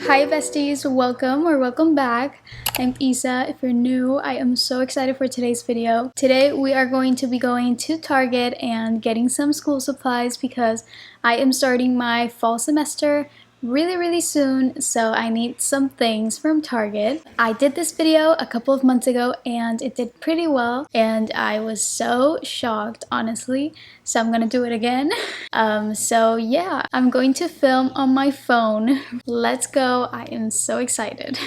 Hi besties, welcome back. I'm Isa. If you're new, I am so excited for today's video. Today we are going to be going to Target and getting some school supplies because I am starting my fall semester really soon, so I need some things from Target. I did this video a couple of months ago and it did pretty well and I was so shocked, honestly, so I'm gonna do it again. So yeah, I'm going to film on my phone. Let's go. I am so excited.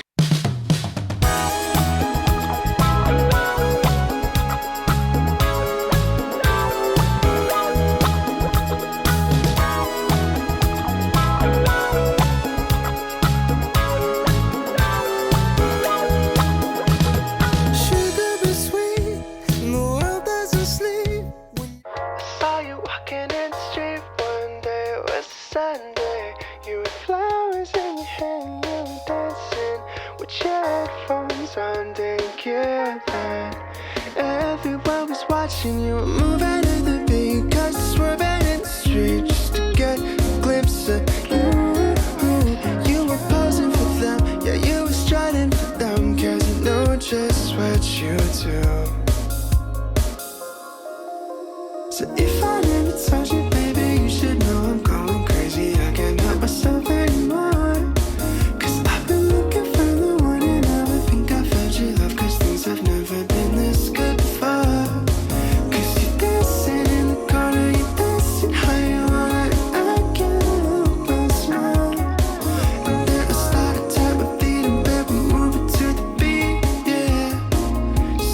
Sunday, you had flowers in your hand, you were dancing with your headphones on, didn't care then. Everyone was watching you were moving to the beat, cause swerving in the street just to get a glimpse of you. You were posing for them, yeah, you were striding for them, cause you know just what you do. So if I never touch you, baby, you should know I'm going crazy. I can't help myself anymore, cause I've been looking for the one and I would think I found your love, cause things have never been this good before. Cause you're dancing in the corner, you're dancing how you want it, I can't help but smile. And then I started to tap my feet in bed, we're moving to the beat, yeah.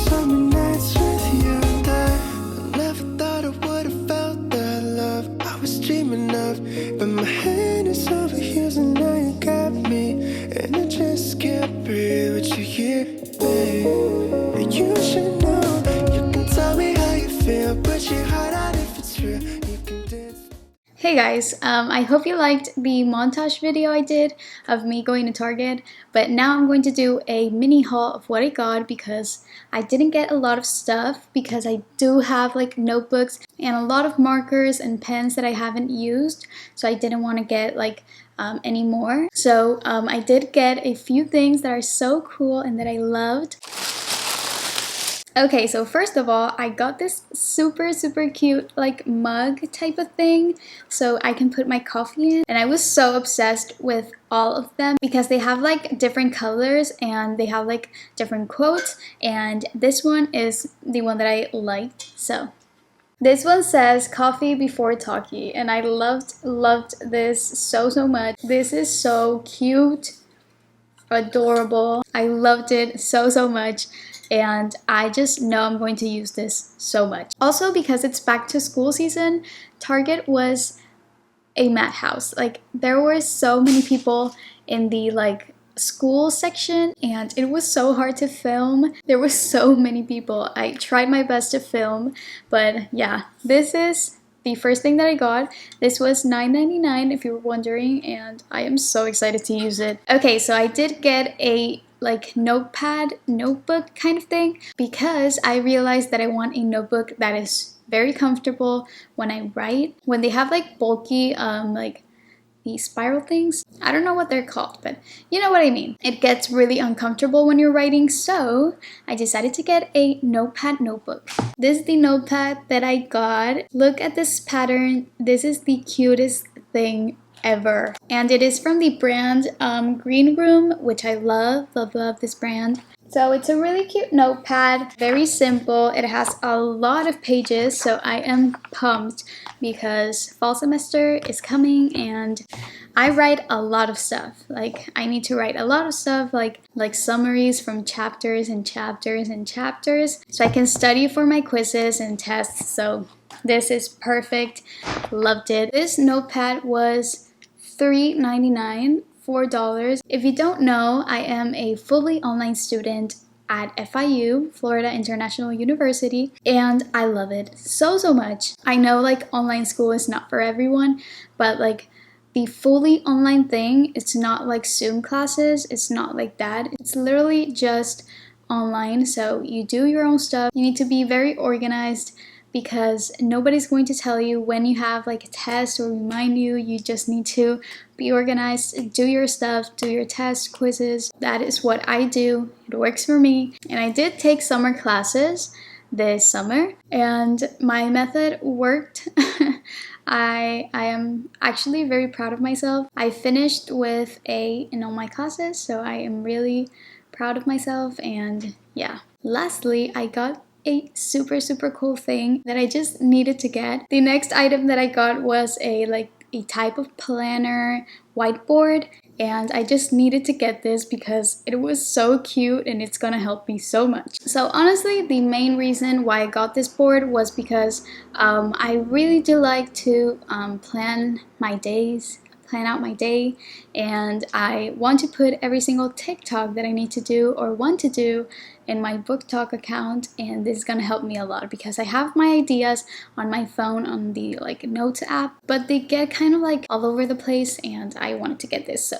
Summer nights with you there, I never thought I would've felt that love I was dreaming of, but my hand is over heels and now you got me, and I just can't breathe with you here, babe. And you should know, you can tell me how you feel, put your heart out if it's real, you can dance. Hey guys, I hope you liked the montage video I did of me going to Target, but now I'm going to do a mini haul of what I got because I didn't get a lot of stuff because I do have like notebooks and a lot of markers and pens that I haven't used, so I didn't want to get like any more. So I did get a few things that are so cool and that I loved. Okay, so first of all, I got this super cute like mug type of thing so I can put my coffee in, and I was so obsessed with all of them because they have like different colors and they have like different quotes, and this one is the one that I liked. So this one says coffee before talkie, and I loved this so much. This is so cute, adorable. I loved it so much, and I just know I'm going to use this so much. Also, because it's back to school season, Target was a madhouse. Like, there were so many people in the like school section and it was so hard to film. There were so many people. I tried my best to film, but yeah, this is the first thing that I got. This was $9.99 if you were wondering, and I am so excited to use it. Okay, so I did get a like notebook kind of thing because I realized that I want a notebook that is very comfortable when I write. When they have like bulky like these spiral things, I don't know what they're called, but you know what I mean. It gets really uncomfortable when you're writing, so I decided to get a notepad notebook. This is the notepad that I got. Look at this pattern. This is the cutest thing ever, and it is from the brand Green Room, which I love this brand. So it's a really cute notepad, very simple. It has a lot of pages, so I am pumped because fall semester is coming and I write a lot of stuff. Like, I need to write a lot of stuff like summaries from chapters and chapters and chapters so I can study for my quizzes and tests. So this is perfect. Loved it. This notepad was $3.99. $4. If you don't know, I am a fully online student at FIU, Florida International University, and I love it so much. I know like online school is not for everyone, but like the fully online thing, it's not like Zoom classes, it's not like that. It's literally just online, so you do your own stuff. You need to be very organized, because nobody's going to tell you when you have like a test or remind you. You just need to be organized, do your stuff, do your tests, quizzes. That is what I do. It works for me. And I did take summer classes this summer and my method worked. I am actually very proud of myself. I finished with A in all my classes, so I am really proud of myself. And yeah, lastly, I got a super cool thing that I just needed to get. The next item that I got was a type of planner whiteboard, and I just needed to get this because it was so cute and it's gonna help me so much. So honestly, the main reason why I got this board was because I really do like to plan my days, plan out my day, and I want to put every single TikTok that I need to do or want to do in my BookTok account, and this is gonna help me a lot because I have my ideas on my phone on the Notes app, but they get kind of all over the place, and I wanted to get this.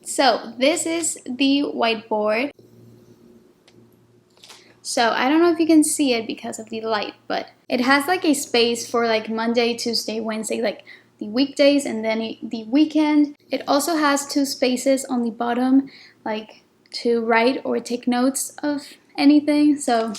So this is the whiteboard. So I don't know if you can see it because of the light, but it has a space for Monday, Tuesday, Wednesday, the weekdays, and then the weekend. It also has 2 spaces on the bottom, to write or take notes of anything. So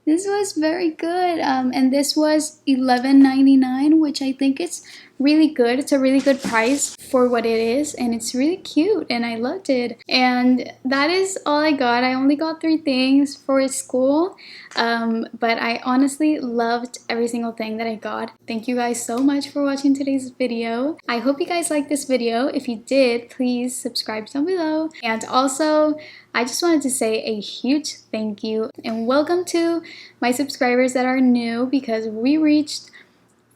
this was very good, and this was $11.99, which I think is really good. It's a really good price for what it is, and it's really cute, and I loved it. And that is all I got. I only got 3 things for school, but I honestly loved every single thing that I got. Thank you guys so much for watching today's video. I hope you guys liked this video. If you did, please subscribe down below. And also, I just wanted to say a huge thank you and welcome to my subscribers that are new, because we reached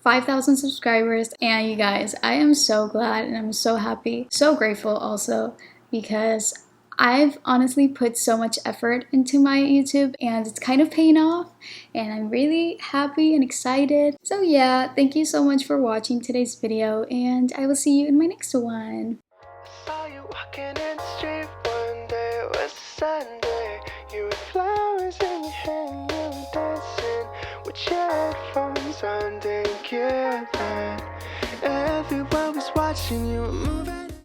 5,000 subscribers, and you guys, I am so glad and I'm so happy, so grateful also, because I've honestly put so much effort into my YouTube and it's kind of paying off, and I'm really happy and excited. So yeah, thank you so much for watching today's video, and I will see you in my next one. Saw you walking in the street one day, it was Sunday. You had flowers in your hand, you were dancing with your headphones on, didn't care then. Everyone was watching you